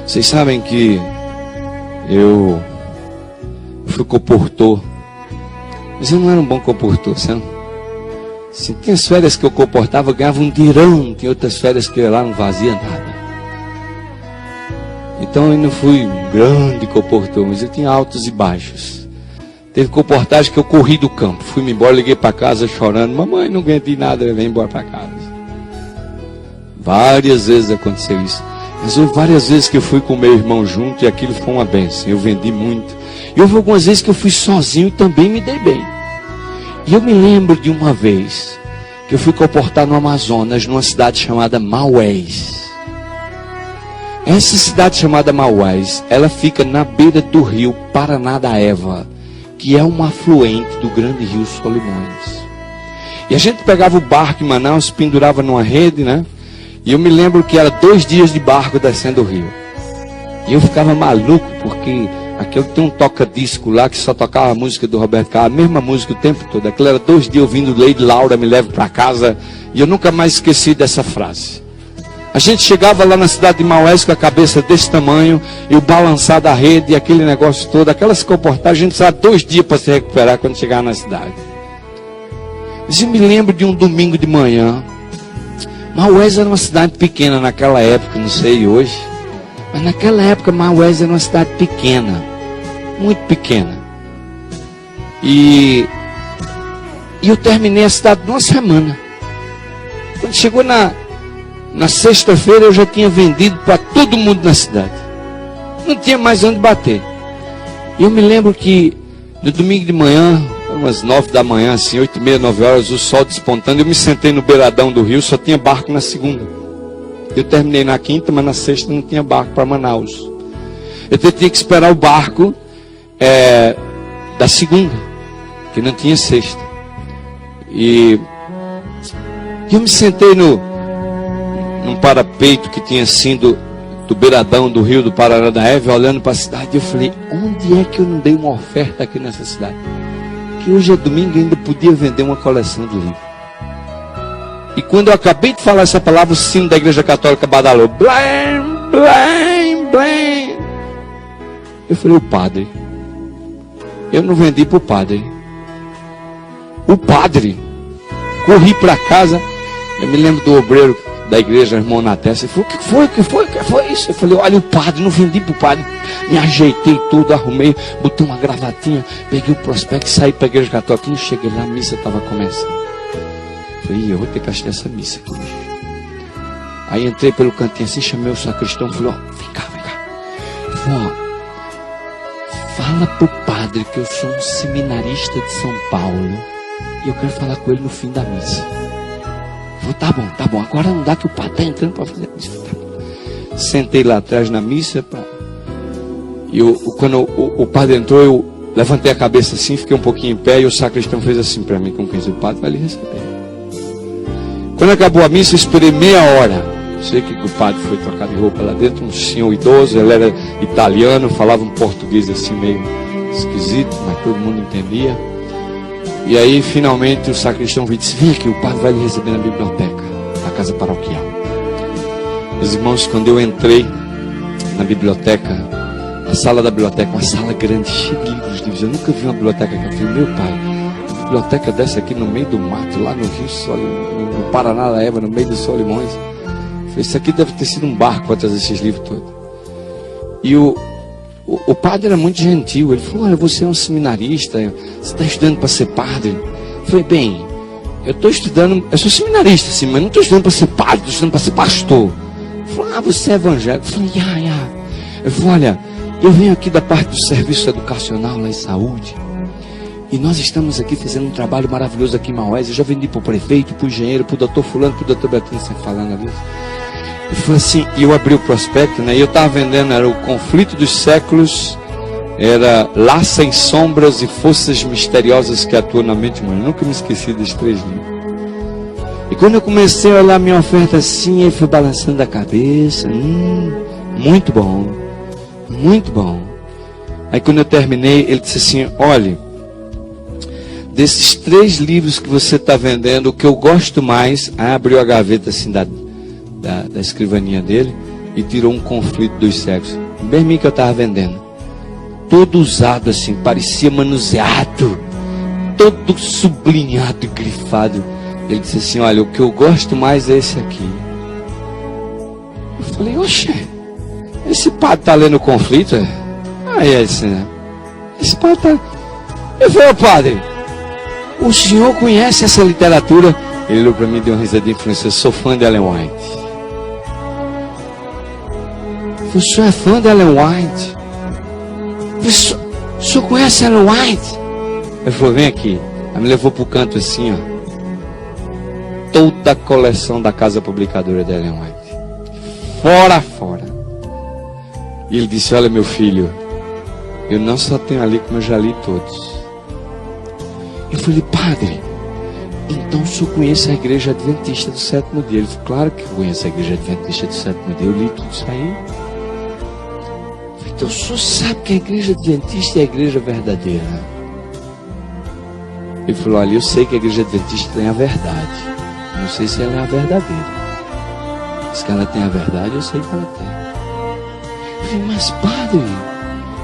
Vocês sabem que eu fui comportor, mas eu não era um bom comportor, sabe? Se tinha as férias que eu comportava, eu ganhava um dirão. Tinha outras férias que eu ia lá, não fazia nada. Então eu não fui um grande comportor, mas eu tinha altos e baixos. Teve comportagem que eu corri do campo, fui-me embora, liguei para casa chorando: mamãe, não ganhei nada, eu venho embora para casa. Várias vezes aconteceu isso. Mas houve várias vezes que eu fui com meu irmão junto e aquilo foi uma bênção. Eu vendi muito. E houve algumas vezes que eu fui sozinho e também me dei bem. E eu me lembro de uma vez que eu fui comportar no Amazonas, numa cidade chamada Maués. Essa cidade chamada Maués, ela fica na beira do rio Paranaíba, que é um afluente do grande rio Solimões. E a gente pegava o barco em Manaus, pendurava numa rede, né? E eu me lembro que era 2 dias de barco descendo o rio. E eu ficava maluco, porque aquele tem um toca-disco lá que só tocava a música do Roberto Carlos, a mesma música o tempo todo. Aquilo era 2 dias ouvindo Lady Laura, me leve para casa. E eu nunca mais esqueci dessa frase. A gente chegava lá na cidade de Maués com a cabeça desse tamanho, e o balançar da rede, e aquele negócio todo, aquela se comportar, a gente precisava 2 dias para se recuperar quando chegava na cidade. Mas eu me lembro de um domingo de manhã. Maués era uma cidade pequena naquela época, não sei hoje. Mas naquela época Maués era uma cidade pequena. Muito pequena. E eu terminei a cidade numa semana. Quando chegou na sexta-feira eu já tinha vendido para todo mundo na cidade. Não tinha mais onde bater. E eu me lembro que no domingo de manhã, umas 9 da manhã, assim, 8h30, 9 horas, o sol despontando, eu me sentei no beiradão do rio, só tinha barco na segunda. Eu terminei na quinta, mas na sexta não tinha barco para Manaus. Eu tinha que esperar o barco da segunda, que não tinha sexta. E eu me sentei num parapeito que tinha sido do beiradão do rio do Paranaíba, olhando para a cidade, e eu falei: onde é que eu não dei uma oferta aqui nessa cidade? Que hoje é domingo e ainda podia vender uma coleção de livros. E quando eu acabei de falar essa palavra, o sino da igreja católica badalou: blém, blém, blém. Eu falei: o padre. Eu não vendi para o padre. O padre. Corri para casa. Eu me lembro do obreiro da igreja, irmão na testa. Ele falou: o que foi isso? Eu falei: olha, o padre, não vendi para o padre. Me ajeitei tudo, arrumei, botei uma gravatinha, peguei o prospecto, saí para a igreja católica. Quando cheguei lá, a missa estava começando. Falei: eu vou ter que assistir essa missa aqui hoje. Aí entrei pelo cantinho assim, chamei o sacristão, falei: vem cá. Ele falou: fala pro padre que eu sou um seminarista de São Paulo e eu quero falar com ele no fim da missa. Eu falei: tá bom, agora não dá que o padre está entrando para fazer a missa. Tá. Sentei lá atrás na missa, e quando o padre entrou, eu levantei a cabeça assim, fiquei um pouquinho em pé, e o sacristão fez assim para mim, como quem diz: o padre vai lhe receber. Quando acabou a missa, eu esperei meia hora. Sei que o padre foi trocar de roupa lá dentro, um senhor idoso, ele era italiano, falava um português assim meio esquisito, mas todo mundo entendia. E aí, finalmente, o sacristão veio e disse: vem aqui, o padre vai lhe receber na biblioteca, na casa paroquial. Meus irmãos, quando eu entrei na biblioteca, a sala da biblioteca, uma sala grande, cheia de livros. Eu nunca vi uma biblioteca que eu falei: meu pai, uma biblioteca dessa aqui no meio do mato, lá no rio, no Paranaíba, no meio dos Solimões. Eu falei: isso aqui deve ter sido um barco para trazer esses livros todos. E o padre era muito gentil. Ele falou: olha, você é um seminarista, você está estudando para ser padre? Eu falei: bem, eu estou estudando, eu sou seminarista, sim, mas não estou estudando para ser padre, estou estudando para ser pastor. Ele falou: você é evangélico? Eu falei: Ele falou: olha, eu venho aqui da parte do serviço educacional lá em saúde, e nós estamos aqui fazendo um trabalho maravilhoso aqui em Maués. Eu já vendi para o prefeito, para o engenheiro, para o doutor fulano, para o doutor Betinho, sempre falando ali. Ele falou assim, e eu abri o prospecto, né? E eu estava vendendo, era o Conflito dos Séculos, era Lá Sem Sombras e Forças Misteriosas que Atuam na Mente Humana. Eu nunca me esqueci desses 3 livros. E quando eu comecei a olhar minha oferta assim, ele foi balançando a cabeça. Muito bom, muito bom. Aí quando eu terminei, ele disse assim: olhe, desses 3 livros que você está vendendo, o que eu gosto mais, aí abriu a gaveta assim da escrivaninha dele, e tirou um conflito dos séculos. Bem mim que eu estava vendendo. Todo usado assim, parecia manuseado, todo sublinhado e grifado. Ele disse assim: olha, o que eu gosto mais é esse aqui. Eu falei: oxe, esse padre está lendo o conflito? Aí é assim, né? Esse padre está... Eu falei: ô padre, o senhor conhece essa literatura? Ele olhou para mim e deu uma risadinha e falou assim: eu sou fã de Ellen White. O senhor é fã de Ellen White? O senhor conhece Ellen White? Ele falou: vem aqui. Aí me levou para o canto assim, ó. Toda a coleção da casa publicadora de Ellen White. Fora. E ele disse: olha, meu filho, eu não só tenho ali, como eu já li todos. Eu falei: padre, então o senhor conhece a igreja adventista do sétimo dia? Ele falou: claro que eu conheço a igreja adventista do sétimo dia, eu li tudo isso aí. Então o senhor sabe que a igreja adventista é a igreja verdadeira? Ele falou: olha, eu sei que a igreja adventista tem a verdade, não sei se ela é a verdadeira. Se ela tem a verdade, eu sei que ela tem. Eu falei: mas padre,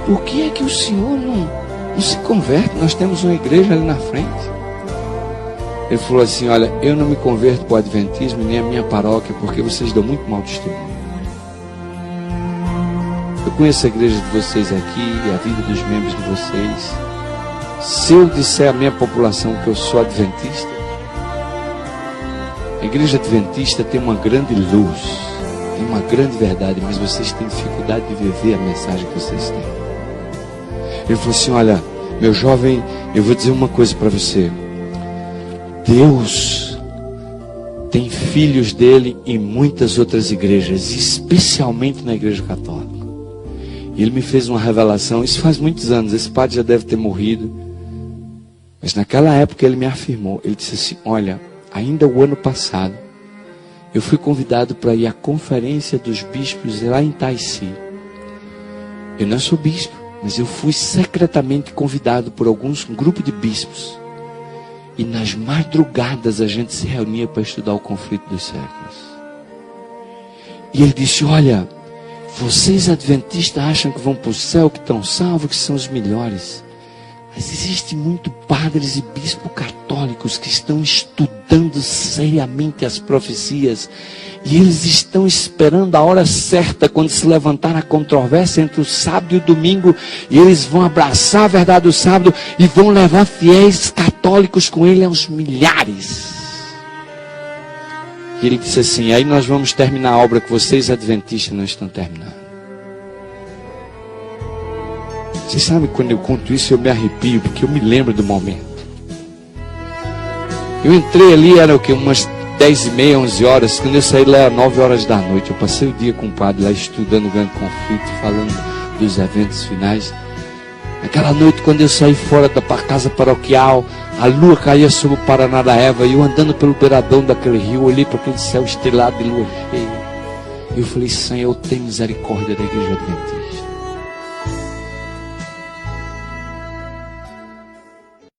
por que é que o senhor não se converte? Nós temos uma igreja ali na frente. Ele falou assim: olha, eu não me converto para o adventismo nem a minha paróquia, porque vocês dão muito mau testemunho. Eu conheço a igreja de vocês aqui, a vida dos membros de vocês. Se eu disser à minha população que eu sou adventista, a igreja adventista tem uma grande luz, tem uma grande verdade, mas vocês têm dificuldade de viver a mensagem que vocês têm. Ele falou assim: olha, meu jovem, eu vou dizer uma coisa para você. Deus tem filhos dele em muitas outras igrejas, especialmente na igreja católica. E ele me fez uma revelação, isso faz muitos anos, esse padre já deve ter morrido, mas naquela época ele me afirmou. Ele disse assim: olha, ainda o ano passado eu fui convidado para ir à conferência dos bispos lá em Taici. Eu não sou bispo, mas eu fui secretamente convidado por um grupo de bispos. E nas madrugadas a gente se reunia para estudar o conflito dos séculos. E ele disse: olha, vocês adventistas acham que vão para o céu, que estão salvos, que são os melhores. Mas existem muitos padres e bispos católicos que estão estudando seriamente as profecias. E eles estão esperando a hora certa, quando se levantar a controvérsia entre o sábado e o domingo. E eles vão abraçar a verdade do sábado e vão levar fiéis católicos com ele aos milhares. E ele disse assim: aí nós vamos terminar a obra que vocês adventistas não estão terminando. Vocês sabem, quando eu conto isso eu me arrepio, porque eu me lembro do momento. Eu entrei ali, era o que? Umas 10h30, 11 horas. Quando eu saí lá, era 9 horas da noite. Eu passei o dia com o padre lá estudando o grande conflito, falando dos eventos finais. Aquela noite, quando eu saí fora da casa paroquial, a lua caía sobre o Paranaíba, e eu andando pelo beiradão daquele rio, olhei para aquele céu estrelado de lua cheia. E eu falei: Senhor, tem misericórdia da igreja adventista.